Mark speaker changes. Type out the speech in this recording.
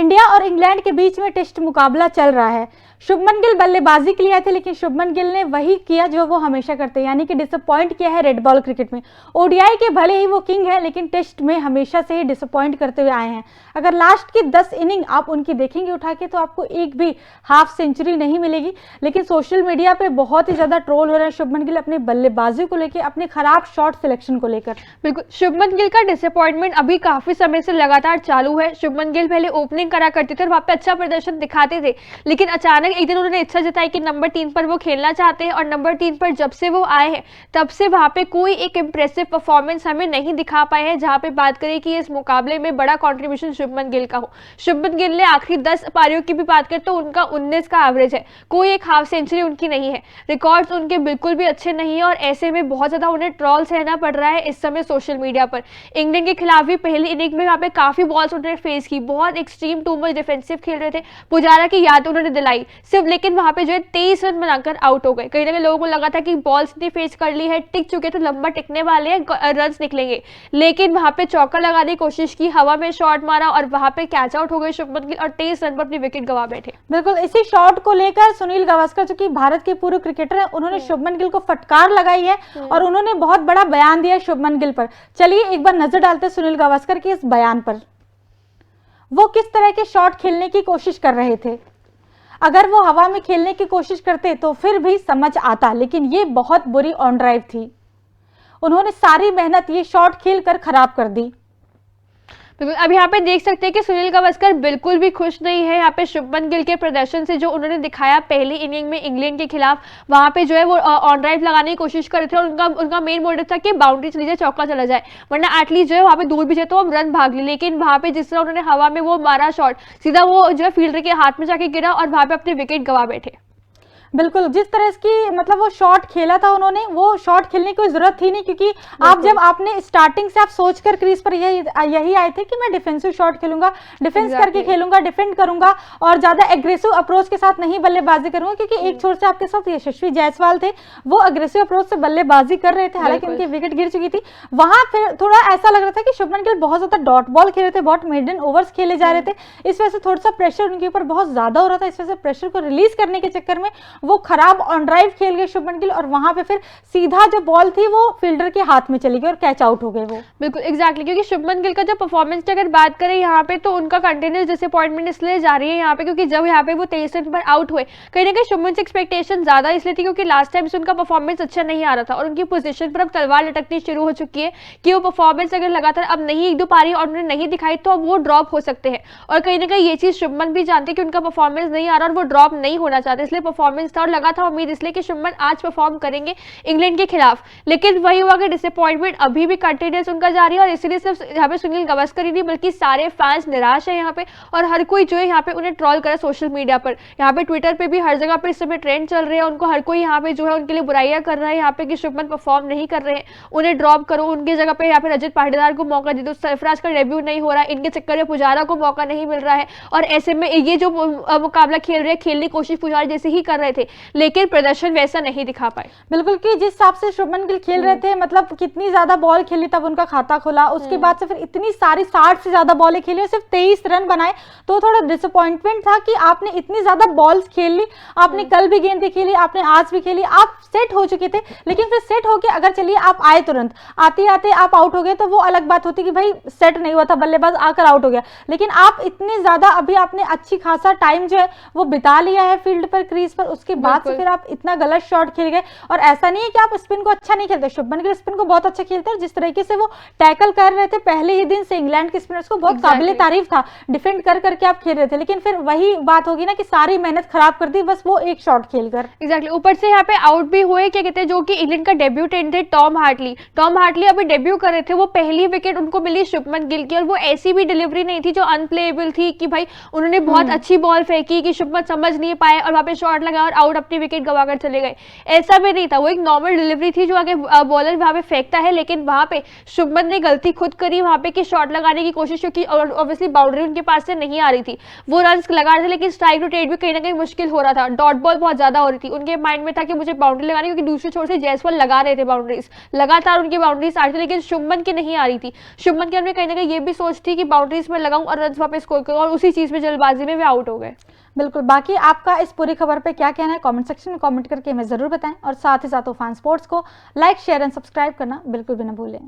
Speaker 1: India और England के बीच में टेस्ट मुकाबला चल रहा है। शुभमन गिल बल्लेबाजी के लिए आए थे, लेकिन शुभमन गिल ने वही किया जो वो हमेशा करते हैं, यानी कि डिसअपॉइंट किया है रेड बॉल क्रिकेट में। ओडीआई के भले ही वो किंग है, लेकिन टेस्ट में हमेशा से ही डिसअपॉइंट करते हुए आए हैं। अगर लास्ट की 10 इनिंग आप उनकी देखेंगे उठा के, तो आपको एक भी हाफ सेंचुरी नहीं मिलेगी। लेकिन सोशल मीडिया पे बहुत ही ज्यादा ट्रोल हो रहा है शुभमन गिल अपने बल्लेबाजी को लेकर, अपने खराब शॉट सिलेक्शन को लेकर।
Speaker 2: बिल्कुल, शुभमन गिल का डिसअपॉइंटमेंट अभी काफी समय से लगातार चालू है। शुभमन गिल पहले ओपनिंग करा करते थे और वहां पे अच्छा प्रदर्शन दिखाते थे, लेकिन अचानक एक दिन उन्होंने इच्छा जताई कि नंबर 3 पर वो खेलना चाहते हैं, और नंबर 3 पर जब से वो आए हैं तब से वहां पे कोई एक इंप्रेसिव परफॉर्मेंस हमें नहीं दिखा पाए हैं, जहां पे बात करें कि इस मुकाबले में बड़ा कंट्रीब्यूशन शुभमन गिल का हो। शुभमन गिल ने आखिरी 10 पारियों की भी बात करें तो उनका 19 का एवरेज है, कोई एक हाफ सेंचुरी उनकी नहीं है, रिकॉर्ड्स उनके बिल्कुल भी अच्छे नहीं है, और ऐसे में बहुत ज्यादा उन्हें ट्रोल सहना पड़ रहा है इस समय सोशल मीडिया पर। इंग्लैंड के खिलाफ भी पहली इनिंग में वहां पे काफी बॉल्स उन्होंने फेस की, बहुत एक्सट्रीम टू मच डिफेंसिव खेल रहे थे, पुजारा की याद उन्होंने दिलाई सिर्फ, लेकिन वहां पे जो है 23 रन बनाकर आउट हो गए। कहीं ना कहीं लोगों को लगा था कि बॉल्स इतनी फेस कर ली है, टिक चुके तो लंबा टिकने वाले हैं, रन निकलेंगे, लेकिन वहां पे चौका लगाने की कोशिश की, हवा में शॉट मारा और वहां पे कैच आउट हो गए शुभमन गिल और 23 रन पर अपनी विकेट गवा बैठे।
Speaker 1: बिल्कुल, इसी शॉट को लेकर सुनील गावस्कर जो कि भारत के पूर्व क्रिकेटर हैं, उन्होंने शुभमन गिल को फटकार लगाई है और उन्होंने बहुत बड़ा बयान दिया शुभमन गिल पर। चलिए एक बार नजर डालते हैं सुनील गावस्कर के इस बयान पर। वो किस तरह के शॉट खेलने की कोशिश कर रहे थे। अगर वो हवा में खेलने की कोशिश करते तो फिर भी समझ आता, लेकिन ये बहुत बुरी ऑन ड्राइव थी। उन्होंने सारी मेहनत ये शॉट खेलकर खराब कर दी।
Speaker 2: अब यहाँ पे देख सकते हैं कि सुनील गावस्कर बिल्कुल भी खुश नहीं है यहाँ पे शुभमन गिल के प्रदर्शन से, जो उन्होंने दिखाया पहली इनिंग में इंग्लैंड के खिलाफ। वहां पे जो है वो ऑन ड्राइव लगाने की कोशिश कर रहे थे, और उनका मेन मोटिव था कि बाउंड्री चली जाए, चौका चला जाए, वरना एटलीस्ट जो है वहाँ पे दूर भी जाए तो हम रन भाग ले। लेकिन वहां पे जिस तरह उन्होंने हवा में वो मारा शॉट, सीधा वो जो है फील्डर के हाथ में जाके गिरा और वहां पे अपनी विकेट गवा बैठे।
Speaker 1: बिल्कुल, जिस तरह इसकी मतलब वो शॉट खेला था उन्होंने, वो शॉट खेलने की कोई जरूरत थी नहीं, क्योंकि आप जब आपने स्टार्टिंग से आप सोचकर क्रीज पर यही आए थे कि मैं डिफेंसिव शॉट खेलूंगा, डिफेंस करके खेलूंगा, डिफेंड करूंगा और ज्यादा एग्रेसिव अप्रोच के साथ नहीं बल्लेबाजी करूंगा, क्योंकि एक छोर से आपके साथ यशस्वी जायसवाल थे, वो अग्रेसिव अप्रोच से बल्लेबाजी कर रहे थे, हालांकि उनकी विकेट गिर चुकी थी। वहां फिर थोड़ा ऐसा लग रहा था कि शुभमन गिल बहुत ज्यादा डॉट बॉल खेल रहे थे, बहुत मेडन ओवर्स खेले जा रहे थे, इस वजह से थोड़ा सा प्रेशर उनके ऊपर बहुत ज्यादा हो रहा था। इस वजह से प्रेशर को रिलीज करने के चक्कर में वो खराब ड्राइव खेल गए शुभमन गिल, और वहां पे फिर सीधा जो बॉल थी वो फील्डर के हाथ में चली गई और कैच आउट हो गए वो।
Speaker 2: बिल्कुल एग्जैक्टली, क्योंकि शुभमन गिल का जो परफॉर्मेंस की अगर बात करें यहाँ पे, तो उनका कंटिन्यूस डिसअपॉइंटमेंट इसलिए जा रही है यहाँ पे, क्योंकि जब यहाँ पे वो 23 रन पर आउट हुए, कहीं ना कहीं शुभमन से एक्सपेक्टेशन ज्यादा इसलिए थी क्योंकि लास्ट टाइम से उनका परफॉर्मेंस अच्छा नहीं आ रहा था, और उनकी पोजीशन पर अब तलवार लटकनी शुरू हो चुकी है कि वो परफॉर्मेंस अगर लगातार अब नहीं एक दो पारी और उन्होंने नहीं दिखाई तो अब वो ड्रॉप हो सकते हैं। और कहीं ना कहीं ये चीज शुभमन भी जानते कि उनका परफॉर्मेंस नहीं आ रहा और वो ड्रॉप नहीं होना चाहते, इसलिए परफॉर्मेंस था और लगा था उम्मीद इसलिए कि शुभमन आज परफॉर्म करेंगे इंग्लैंड के खिलाफ। लेकिन वही हुआ कि डिसअपॉइंटमेंट अभी भी कंटिन्यूस उनका जारी है, और इसीलिए सिर्फ यहाँ पे सुनील गावस्कर ही नहीं बल्कि सारे फैंस निराश है यहाँ पे, और हर कोई जो है यहाँ पे उन्हें ट्रोल करे सोशल मीडिया पर। यहाँ पे ट्विटर पे भी हर जगह पे इस समय ट्रेंड चल रहे हैं, उनको हर कोई यहाँ पे जो है उनके लिए बुराइयां कर रहा है यहाँ पे कि शुभमन परफॉर्म नहीं कर रहे हैं, उन्हें ड्रॉप करो, उनकी जगह पे यहाँ पे रजत पाटीदार को मौका दे दो, सरफराज का डेब्यू नहीं हो रहा है, इनके चक्कर में पुजारा को मौका नहीं मिल रहा है, और ऐसे में ये जो मुकाबला खेल रहे हैं, खेलने की कोशिश पुजारा जैसे ही कर रहे थे, लेकिन प्रदर्शन वैसा नहीं दिखा पाए।
Speaker 1: बिल्कुल, कि जिस हिसाब से शुभमन गिल खेल रहे थे, मतलब कितनी ज्यादा बॉल खेली तब उनका खाता खुला, उसके बाद से फिर इतनी सारी 60 से ज्यादा बॉलें खेली और सिर्फ 23 रन बनाए, तो थोड़ा डिसअपॉइंटमेंट था कि आपने इतनी ज्यादा बॉल्स खेल ली, आपने कल भी गेंदें खेली, आपने आज भी खेली, आप सेट हो चुके थे, लेकिन फिर सेट होके अगर चलिए आप आए तुरंत, आते आते आप आउट हो गए तो वो अलग बात होती कि भाई सेट नहीं हुआ था, बल्लेबाज आकर आउट हो गया, लेकिन आप इतने ज्यादा अभी आपने अच्छी खासा टाइम जो है वो बिता लिया है फील्ड पर, क्रीज पर, उसके बाद से फिर आप इतना गलत शॉट खेल गए। और ऐसा नहीं है कि आप स्पिन को अच्छा नहीं खेलते, शुभमन गिल स्पिन को बहुत अच्छा खेलते हैं, जिस तरीके से वो टैकल कर रहे थे पहले ही दिन से इंग्लैंड के स्पिनर्स को बहुत काबिले तारीफ था, डिफेंड कर करके आप खेल रहे थे, लेकिन फिर वही बात होगी ना कि सारी मेहनत खराब कर दी बस वो एक शॉट खेलकर।
Speaker 2: एग्जैक्टली, ऊपर से यहाँ पे आउट भी हुए, क्या कहते हैं, जो कि इंग्लैंड का डेब्यूटेंट थे टॉम हार्टली अभी डेब्यू कर रहे थे, वो पहली विकेट उनको मिली शुभमन गिल की, और वो ऐसी भी डिलीवरी नहीं थी जो अनप्लेएबल थी कि भाई उन्होंने बहुत अच्छी बॉल फेंकी कि शुभमन समझ नहीं पाए और वहां पे शॉट लगा और आउट अपनी विकेट गंवाकर चले गए। ऐसा भी नहीं था, वो एक नॉर्मल डिलीवरी थी जो आगे बॉलर वहां पे फेंकता है, लेकिन वहां पे शुभमन ने गलती खुद करी वहां पे कि शॉट लगाने की कोशिश, क्योंकि ऑब्वियसली बाउंड्री उनके पास से नहीं आ रही थी, वो रन लगा रहे थे, लेकिन स्ट्राइक रोटेट भी कहीं ना कहीं मुश्किल हो रहा था, डॉट बॉल बहुत ज्यादा हो रही थी। उनके माइंड में था कि मुझे बाउंड्री लगानी, क्योंकि दूसरे छोर से जायसवाल लगा रहे थे बाउंड्रीज, लगातार उनकी बाउंड्रीज आ रही थी, लेकिन शुभमन की नहीं आ रही थी। शुभमन के अंदर कहीं ना कहीं ये भी सोच थी कि बाउंड्रीज में लगाऊं और रन वापस स्कोर करूं, और उसी चीज में जल्दबाजी में वे आउट हो गए।
Speaker 1: बिल्कुल, बाकी आपका इस पूरी खबर पे क्या कहना है कमेंट सेक्शन में कमेंट करके हमें जरूर बताएं, और साथ ही साथ तूफान स्पोर्ट्स को लाइक शेयर एंड सब्सक्राइब करना बिल्कुल भी ना भूलें।